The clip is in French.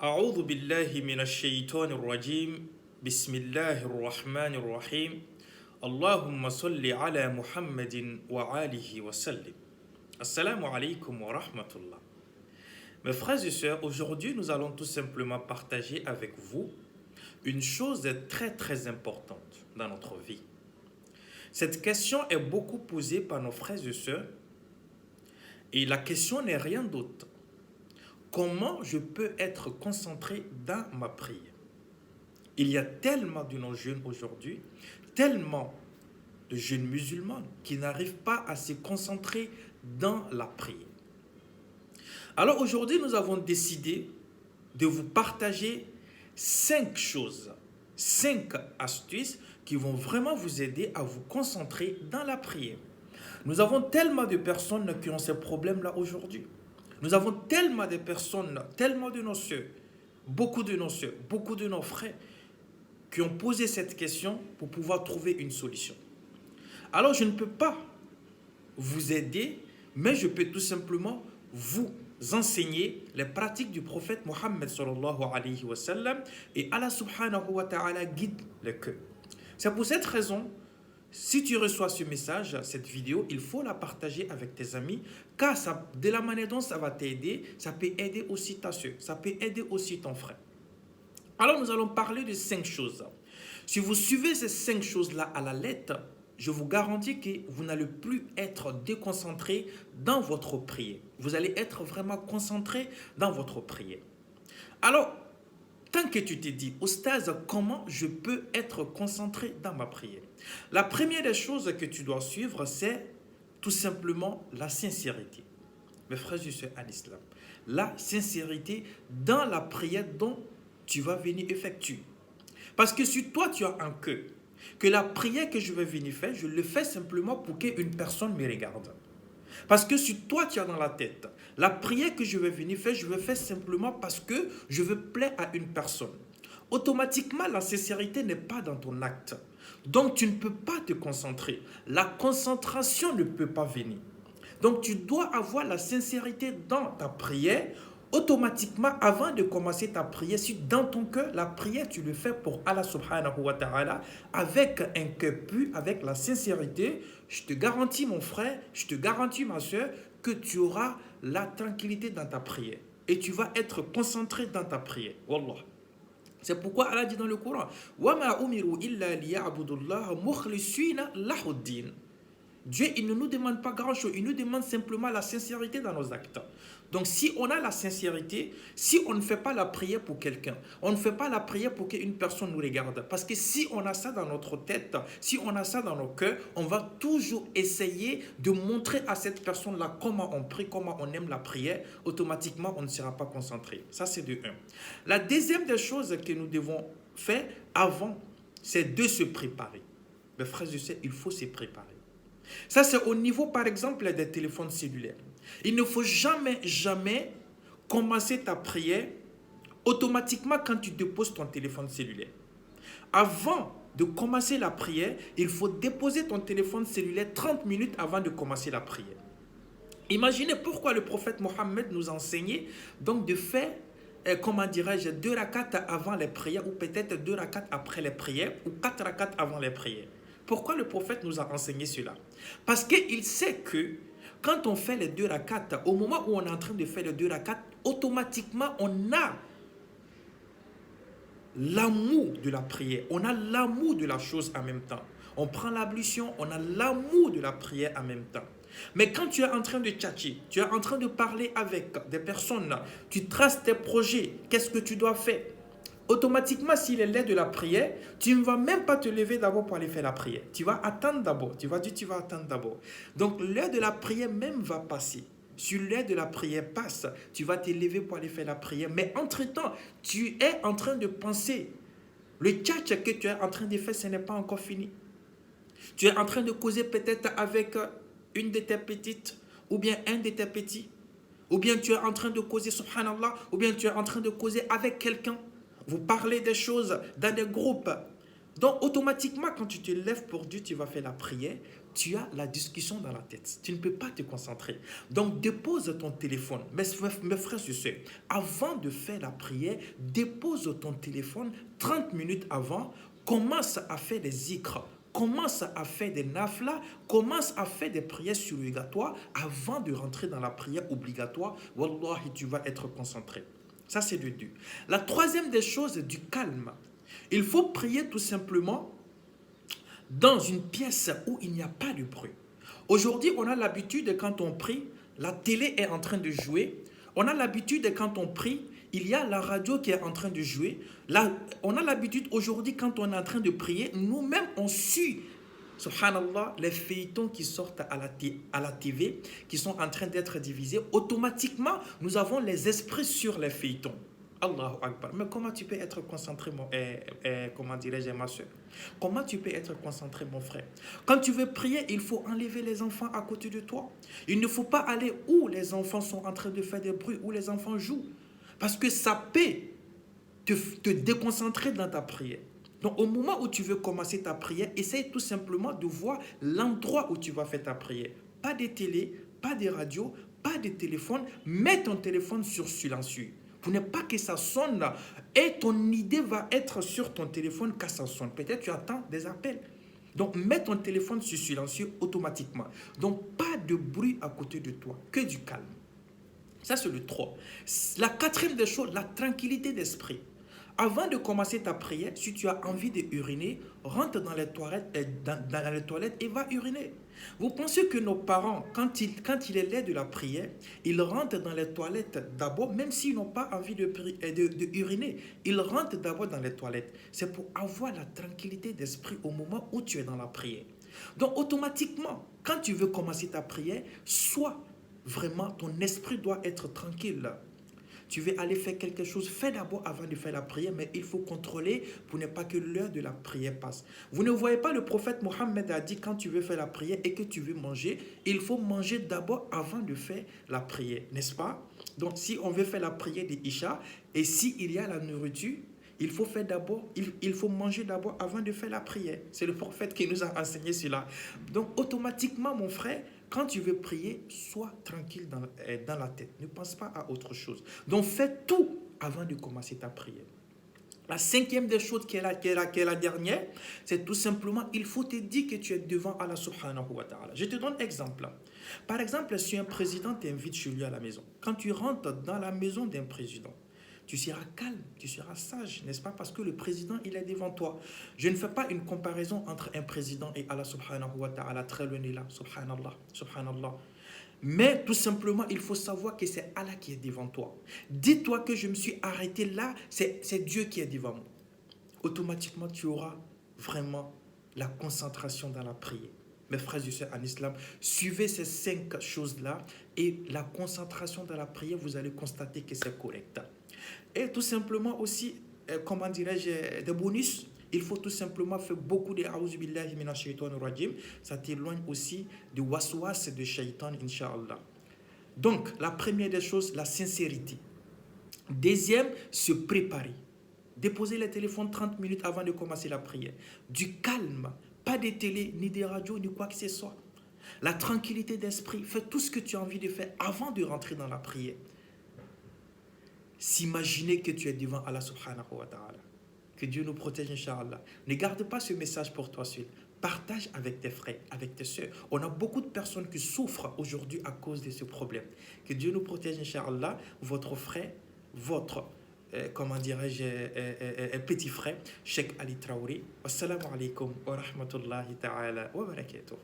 أعوذ بالله من الشيطان الرجيم بسم الله الرحمن الرحيم اللهم صل على محمد وآله وسلم Assalamu alaikum wa rahmatullah. Mes frères et sœurs, aujourd'hui nous allons tout simplement partager avec vous une chose très très importante dans notre vie. Cette question est beaucoup posée par nos frères et sœurs et la question n'est rien d'autre. Comment je peux être concentré dans ma prière? Il y a tellement de nos jeunes aujourd'hui, tellement de jeunes musulmans qui n'arrivent pas à se concentrer dans la prière. Alors aujourd'hui, nous avons décidé de vous partager 5 choses, 5 astuces qui vont vraiment vous aider à vous concentrer dans la prière. Nous avons tellement de personnes qui ont ces problèmes-là aujourd'hui. Nous avons tellement de personnes, tellement de nos sœurs, beaucoup de nos sœurs, beaucoup de nos frères qui ont posé cette question pour pouvoir trouver une solution. Alors je ne peux pas vous aider, mais je peux tout simplement vous enseigner les pratiques du prophète Mohammed sallallahu alayhi wa sallam et Allah subhanahu wa ta'ala guide le cœur. C'est pour cette raison, si tu reçois ce message, cette vidéo, il faut la partager avec tes amis, car ça, de la manière dont ça va t'aider, ça peut aider aussi ta soeur, ça peut aider aussi ton frère. Alors nous allons parler de 5 choses. Si vous suivez ces 5 choses-là à la lettre, je vous garantis que vous n'allez plus être déconcentré dans votre prière. Vous allez être vraiment concentré dans votre prière. Alors, tant que tu te dis, Oustaz, comment je peux être concentré dans ma prière? La première des choses que tu dois suivre, c'est tout simplement la sincérité. Mes frères et sœurs en islam, la sincérité dans la prière dont tu vas venir effectuer. Parce que si toi tu as un cœur, que la prière que je vais venir faire, je le fais simplement pour qu'une personne me regarde. Parce que si toi tu as dans la tête, la prière que je vais venir faire, je vais faire simplement parce que je veux plaire à une personne. Automatiquement, la sincérité n'est pas dans ton acte. Donc tu ne peux pas te concentrer. La concentration ne peut pas venir. Donc tu dois avoir la sincérité dans ta prière. Automatiquement, avant de commencer ta prière, si dans ton cœur, la prière, tu le fais pour Allah subhanahu wa ta'ala, avec un cœur pur, avec la sincérité, je te garantis mon frère, je te garantis ma soeur, que tu auras la tranquillité dans ta prière. Et tu vas être concentré dans ta prière. Wallah. C'est pourquoi Allah dit dans le Coran, وَمَا أُمِرُوا إِلَّا لِيَعْبُدُوا اللَّهَ مُخْلِصِينَ لَهُ الدِّينَ. Dieu, il ne nous demande pas grand-chose, il nous demande simplement la sincérité dans nos actes. Donc si on a la sincérité, si on ne fait pas la prière pour quelqu'un, on ne fait pas la prière pour qu'une personne nous regarde. Parce que si on a ça dans notre tête, si on a ça dans nos cœurs, on va toujours essayer de montrer à cette personne-là comment on prie, comment on aime la prière. Automatiquement, on ne sera pas concentré. Ça, c'est de 1. La deuxième des choses que nous devons faire avant, c'est de se préparer. Mes frères et sœurs, il faut se préparer. Ça, c'est au niveau, par exemple, des téléphones cellulaires. Il ne faut jamais commencer ta prière automatiquement quand tu déposes ton téléphone cellulaire. Avant de commencer la prière, il faut déposer ton téléphone cellulaire 30 minutes avant de commencer la prière. Imaginez pourquoi le prophète Mohammed nous a enseigné donc de faire, 2 rakats avant les prières ou peut-être 2 rakats après les prières ou 4 rakats avant les prières. Pourquoi le prophète nous a enseigné cela? Parce qu'il sait que quand on fait les 2 rakats, au moment où on est en train de faire les 2 rakats, automatiquement on a l'amour de la prière, on a l'amour de la chose en même temps. On prend l'ablution, on a l'amour de la prière en même temps. Mais quand tu es en train de tchatcher, tu es en train de parler avec des personnes, tu traces tes projets, qu'est-ce que tu dois faire? Automatiquement, s'il est l'heure de la prière, tu ne vas même pas te lever d'abord pour aller faire la prière. Tu vas attendre d'abord. Tu vas dire, tu vas attendre d'abord. Donc, l'heure de la prière même va passer. Si l'heure de la prière passe, tu vas te lever pour aller faire la prière. Mais entre-temps, tu es en train de penser. Le tchatch que tu es en train de faire, ce n'est pas encore fini. Tu es en train de causer peut-être avec une de tes petites ou bien un de tes petits. Ou bien tu es en train de causer, subhanallah, ou bien tu es en train de causer avec quelqu'un. Vous parlez des choses dans des groupes. Donc, automatiquement, quand tu te lèves pour Dieu, tu vas faire la prière. tu as la discussion dans la tête. Tu ne peux pas te concentrer. Donc, dépose ton téléphone. Mes frères et sœurs, avant de faire la prière, dépose ton téléphone 30 minutes avant. Commence à faire des zikrs. Commence à faire des nafla, commence à faire des prières surrogatoires avant de rentrer dans la prière obligatoire. Wallahi, tu vas être concentré. Ça, c'est de Dieu. La troisième des choses, du calme. Il faut prier tout simplement dans une pièce où il n'y a pas de bruit. Aujourd'hui, on a l'habitude, quand on prie, la télé est en train de jouer. On a l'habitude, quand on prie, il y a la radio qui est en train de jouer. Là, on a l'habitude aujourd'hui, quand on est en train de prier, nous-mêmes, on suit, subhanallah, les feuilletons qui sortent à la TV, qui sont en train d'être divisés. Automatiquement, nous avons les esprits sur les feuilletons. Allahu Akbar. Mais comment tu peux être concentré, comment dirais-je, ma soeur? Comment tu peux être concentré, mon frère? Quand tu veux prier, il faut enlever les enfants à côté de toi. Il ne faut pas aller où les enfants sont en train de faire des bruits, où les enfants jouent. Parce que ça peut te déconcentrer dans ta prière. Donc, au moment où tu veux commencer ta prière, essaye tout simplement de voir l'endroit où tu vas faire ta prière. Pas de télé, pas de radio, pas de téléphone. Mets ton téléphone sur silencieux. Pour ne pas que ça sonne et ton idée va être sur ton téléphone quand ça sonne. Peut-être tu attends des appels. Donc, mets ton téléphone sur silencieux automatiquement. Donc, pas de bruit à côté de toi, que du calme. Ça, c'est le 3. La quatrième des choses, la tranquillité d'esprit. Avant de commencer ta prière, si tu as envie de uriner, rentre dans les toilettes et va uriner. Vous pensez que nos parents, quand il est l'heure de la prière, ils rentrent dans les toilettes d'abord, même s'ils n'ont pas envie de uriner. Ils rentrent d'abord dans les toilettes. C'est pour avoir la tranquillité d'esprit au moment où tu es dans la prière. Donc, automatiquement, quand tu veux commencer ta prière, vraiment, ton esprit doit être tranquille. Tu veux aller faire quelque chose, fais d'abord avant de faire la prière, mais il faut contrôler pour ne pas que l'heure de la prière passe. Vous ne voyez pas, le prophète Mohammed a dit, quand tu veux faire la prière et que tu veux manger, il faut manger d'abord avant de faire la prière, n'est-ce pas? Donc, si on veut faire la prière de Isha, et s'il y a la nourriture, il faut manger d'abord avant de faire la prière. C'est le prophète qui nous a enseigné cela. Donc, automatiquement, mon frère, quand tu veux prier, sois tranquille dans la tête. Ne pense pas à autre chose. Donc, fais tout avant de commencer ta prière. La cinquième des choses qui est la dernière, c'est tout simplement, il faut te dire que tu es devant Allah subhanahu wa ta'ala. Je te donne un exemple. Par exemple, si un président t'invite chez lui à la maison, quand tu rentres dans la maison d'un président, tu seras calme, tu seras sage, n'est-ce pas? Parce que le président, il est devant toi. Je ne fais pas une comparaison entre un président et Allah subhanahu wa ta'ala, très loin de là, subhanallah, subhanallah. Mais tout simplement, il faut savoir que c'est Allah qui est devant toi. Dis-toi que je me suis arrêté là, c'est Dieu qui est devant moi. Automatiquement, tu auras vraiment la concentration dans la prière. Mes frères et sœurs en islam, suivez ces 5 choses-là et la concentration dans la prière, vous allez constater que c'est correct. Et tout simplement aussi, comment dirais-je, des bonus, il faut tout simplement faire beaucoup de a'ouz billahi minash shaitanir rajim. Ça t'éloigne aussi du waswas de shaitan, incha'Allah. Donc, la première des choses, la sincérité. Deuxième, se préparer. Déposer le téléphone 30 minutes avant de commencer la prière. Du calme, pas de télé, ni de radio, ni quoi que ce soit. La tranquillité d'esprit, fais tout ce que tu as envie de faire avant de rentrer dans la prière. S'imaginer que tu es devant Allah subhanahu wa ta'ala. Que Dieu nous protège, Inch'Allah. Ne garde pas ce message pour toi seul. Partage avec tes frères, avec tes soeurs. On a beaucoup de personnes qui souffrent aujourd'hui à cause de ce problème. Que Dieu nous protège, Inch'Allah. Votre frère, votre, comment dirais-je, petit frère, Cheikh Ali Traoré. Wassalamu alaikum wa rahmatullahi ta'ala wa barakatuh.